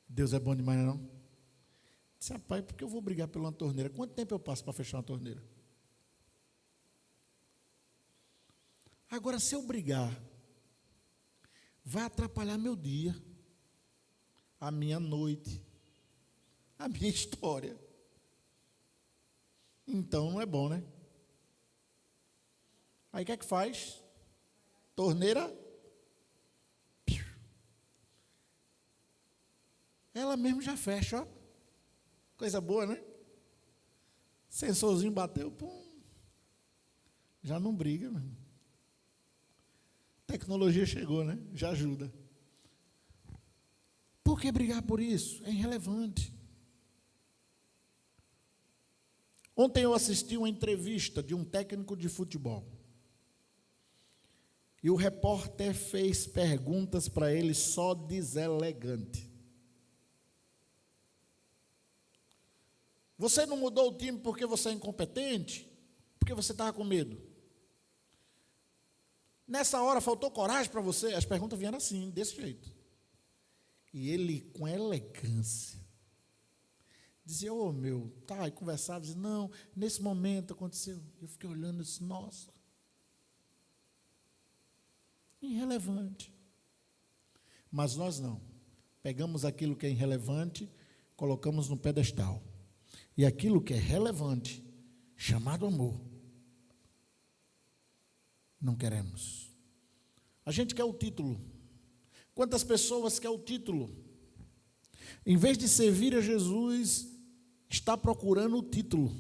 Deus é bom demais, não? Disse, rapaz, por que eu vou brigar por uma torneira? Quanto tempo eu passo para fechar uma torneira? Agora, se eu brigar, vai atrapalhar meu dia, a minha noite, a minha história. Então, não é bom, né? Aí, o que é que faz? Torneira. Ela mesmo já fecha, ó. Coisa boa, né? Sensorzinho bateu, pum. Já não briga, meu irmão. Tecnologia chegou, né? Já ajuda. Por que brigar por isso? É irrelevante. Ontem eu assisti uma entrevista de um técnico de futebol. E o repórter fez perguntas para ele só deselegante. Você não mudou o time porque você é incompetente? Porque você estava com medo? Nessa hora faltou coragem para você? As perguntas vieram assim, desse jeito. E ele, com elegância, dizia, tá, e conversava, dizia, não, nesse momento aconteceu. Eu fiquei olhando e disse, nossa, irrelevante. Mas nós não. Pegamos aquilo que é irrelevante, colocamos no pedestal. E aquilo que é relevante, chamado amor, não queremos. A gente quer o título. Quantas pessoas querem o título? Em vez de servir a Jesus, está procurando o título.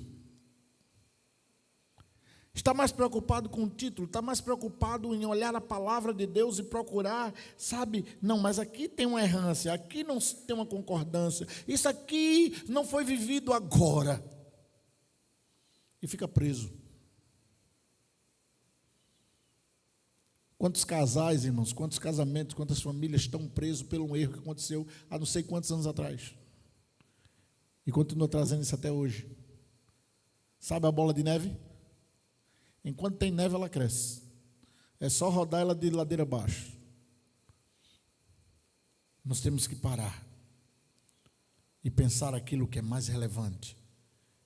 Está mais preocupado com o título, está mais preocupado em olhar a palavra de Deus e procurar, sabe? Não, mas aqui tem uma errância, aqui não tem uma concordância, isso aqui não foi vivido agora. E fica preso. Quantos casais, irmãos, quantos casamentos, quantas famílias estão presos por um erro que aconteceu há não sei quantos anos atrás. E continua trazendo isso até hoje. Sabe a bola de neve? Enquanto tem neve, ela cresce. É só rodar ela de ladeira abaixo. Nós temos que parar e pensar aquilo que é mais relevante.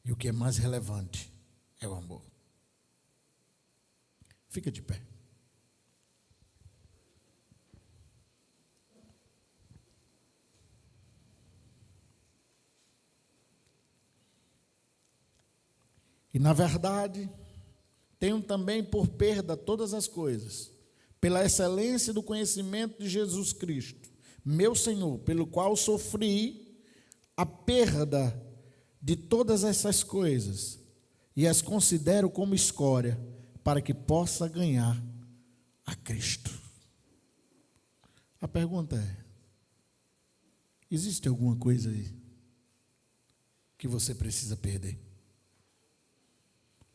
E o que é mais relevante é o amor. Fica de pé. E na verdade, tenho também por perda todas as coisas, pela excelência do conhecimento de Jesus Cristo, meu Senhor, pelo qual sofri a perda de todas essas coisas, e as considero como escória, para que possa ganhar a Cristo. A pergunta é, existe alguma coisa aí que você precisa perder?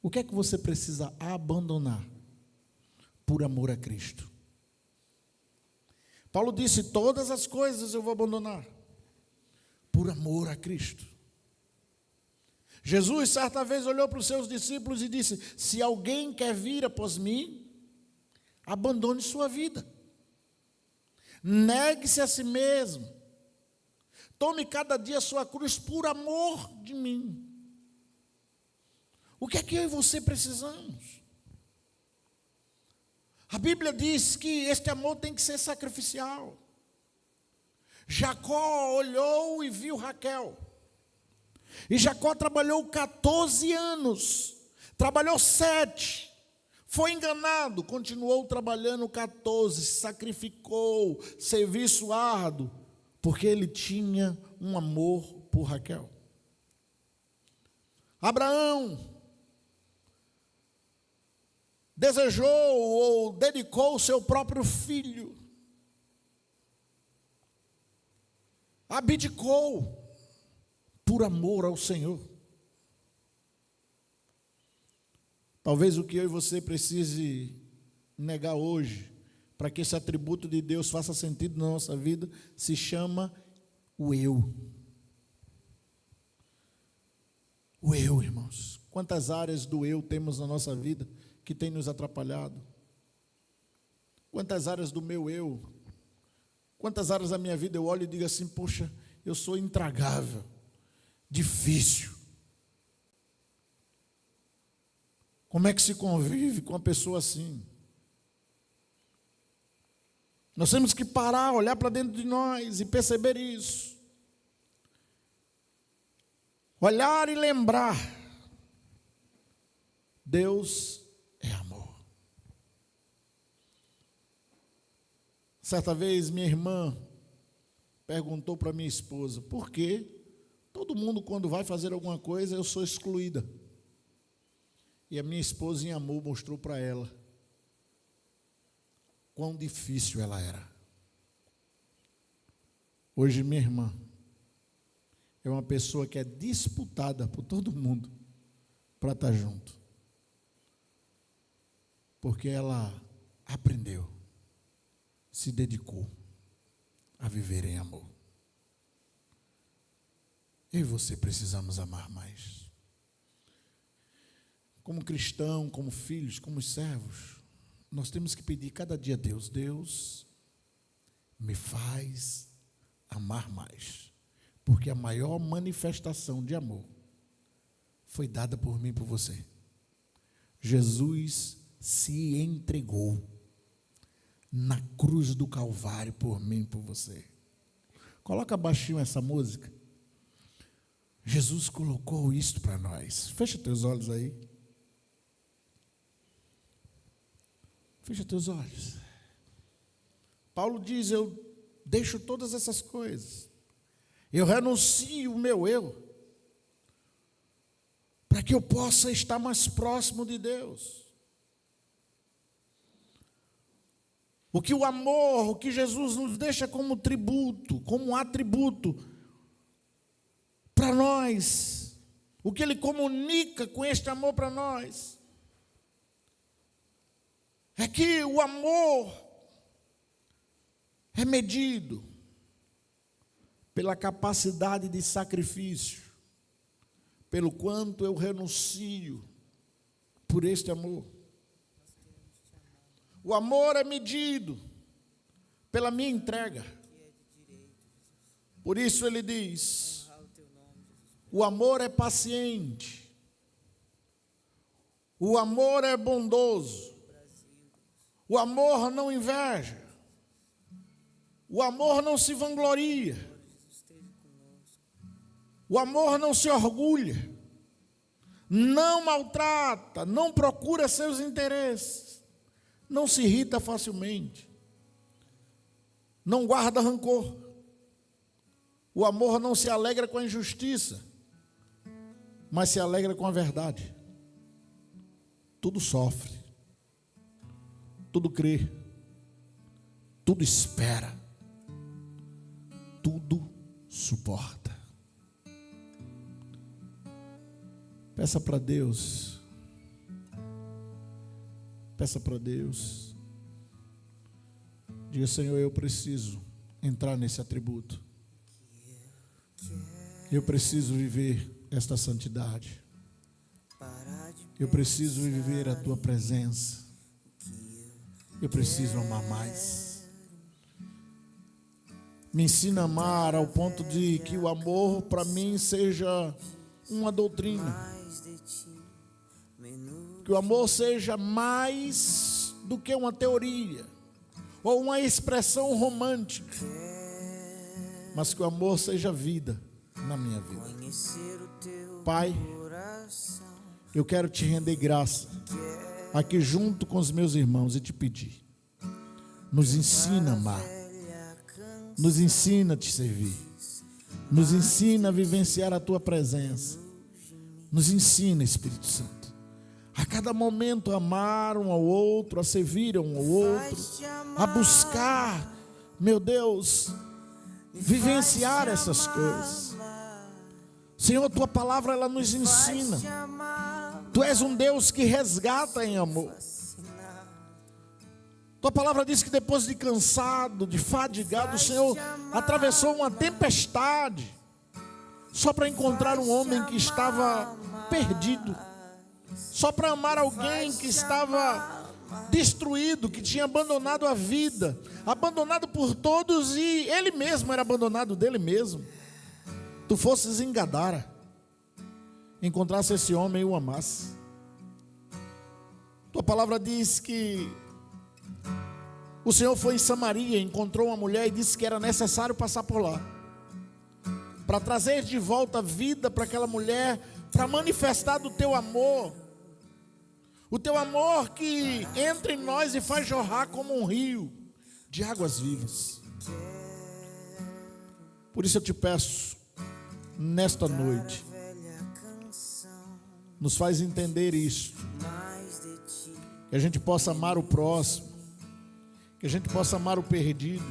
O que é que você precisa abandonar por amor a Cristo? Paulo disse, todas as coisas eu vou abandonar por amor a Cristo. Jesus certa vez olhou para os seus discípulos e disse, se alguém quer vir após mim, abandone sua vida. Negue-se a si mesmo. Tome cada dia a sua cruz por amor de mim. O que é que eu e você precisamos? A Bíblia diz que este amor tem que ser sacrificial. Jacó olhou e viu Raquel. E Jacó trabalhou 14 anos. Trabalhou 7. Foi enganado. Continuou trabalhando 14. Se sacrificou. Serviço árduo. Porque ele tinha um amor por Raquel. Abraão desejou ou dedicou o seu próprio filho, abdicou por amor ao Senhor. Talvez o que eu e você precise negar hoje, para que esse atributo de Deus faça sentido na nossa vida, se chama o eu. O eu, irmãos. Quantas áreas do eu temos na nossa vida que tem nos atrapalhado? Quantas áreas do meu eu? Quantas áreas da minha vida eu olho e digo assim, poxa, eu sou intragável, difícil. Como é que se convive com uma pessoa assim? Nós temos que parar, olhar para dentro de nós e perceber isso. Olhar e lembrar. Deus é amor. Certa vez minha irmã perguntou para minha esposa, por que todo mundo quando vai fazer alguma coisa eu sou excluída? E a minha esposa em amor mostrou para ela quão difícil ela era. Hoje minha irmã é uma pessoa que é disputada por todo mundo para estar junto. Porque ela aprendeu, se dedicou a viver em amor. Eu e você precisamos amar mais. Como cristão, como filhos, como servos, nós temos que pedir cada dia a Deus: Deus, me faz amar mais, porque a maior manifestação de amor foi dada por mim e por você. Jesus se entregou na cruz do Calvário por mim e por você. Coloca baixinho essa música. Jesus colocou isto para nós. Fecha teus olhos aí. Fecha teus olhos. Paulo diz: eu deixo todas essas coisas, eu renuncio o meu eu, para que eu possa estar mais próximo de Deus. O que o amor, o que Jesus nos deixa como tributo, como atributo para nós, o que Ele comunica com este amor para nós, é que o amor é medido pela capacidade de sacrifício, pelo quanto eu renuncio por este amor. O amor é medido pela minha entrega. Por isso ele diz: o amor é paciente, o amor é bondoso, o amor não inveja, o amor não se vangloria, o amor não se orgulha, não maltrata, não procura seus interesses, não se irrita facilmente, não guarda rancor. O amor não se alegra com a injustiça, mas se alegra com a verdade. Tudo sofre, tudo crê, tudo espera, tudo suporta. Peça para Deus. Peça para Deus. Diga: Senhor, eu preciso entrar nesse atributo. Eu preciso viver esta santidade. Eu preciso viver a Tua presença. Eu preciso amar mais. Me ensina a amar ao ponto de que o amor para mim seja uma doutrina. Que o amor seja mais do que uma teoria ou uma expressão romântica, mas que o amor seja vida na minha vida. Pai, eu quero te render graça aqui junto com os meus irmãos e te pedir: nos ensina a amar, nos ensina a te servir, nos ensina a vivenciar a tua presença, nos ensina, Espírito Santo, a cada momento amar um ao outro, a servir um ao outro, a buscar, meu Deus, vivenciar essas coisas. Senhor, Tua palavra ela nos ensina. Tu és um Deus que resgata em amor. Tua palavra diz que depois de cansado, de fadigado, o Senhor atravessou uma tempestade só para encontrar um homem que estava perdido, só para amar alguém que estava destruído, que tinha abandonado a vida, abandonado por todos, e ele mesmo era abandonado dele mesmo. Tu fosses em Gadara, encontrasse esse homem e o amasse. Tua palavra diz que o Senhor foi em Samaria, encontrou uma mulher e disse que era necessário passar por lá, para trazer de volta a vida para aquela mulher, para manifestar do Teu amor. O Teu amor que entra em nós e faz jorrar como um rio de águas vivas. Por isso eu te peço, nesta noite, nos faz entender isso, que a gente possa amar o próximo, que a gente possa amar o perdido,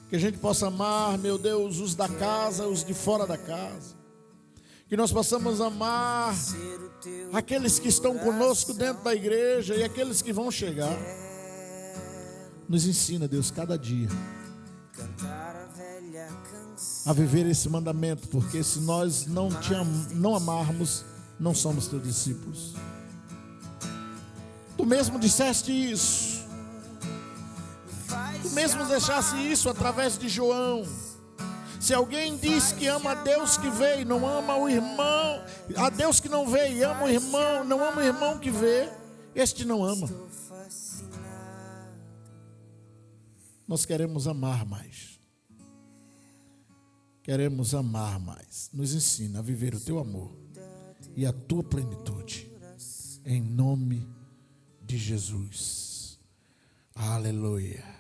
que a gente possa amar, meu Deus, os da casa, os de fora da casa, que nós possamos amar aqueles que estão conosco dentro da igreja e aqueles que vão chegar. Nos ensina, Deus, cada dia a viver esse mandamento, porque se nós não amarmos, não somos Teus discípulos. Tu mesmo disseste isso. Tu mesmo deixaste isso através de João. Se alguém diz que ama a Deus que vê e não ama o irmão, a Deus que não vê e ama o irmão, não ama o irmão que vê, este não ama. Nós queremos amar mais. Queremos amar mais. Nos ensina a viver o teu amor e a tua plenitude. Em nome de Jesus. Aleluia.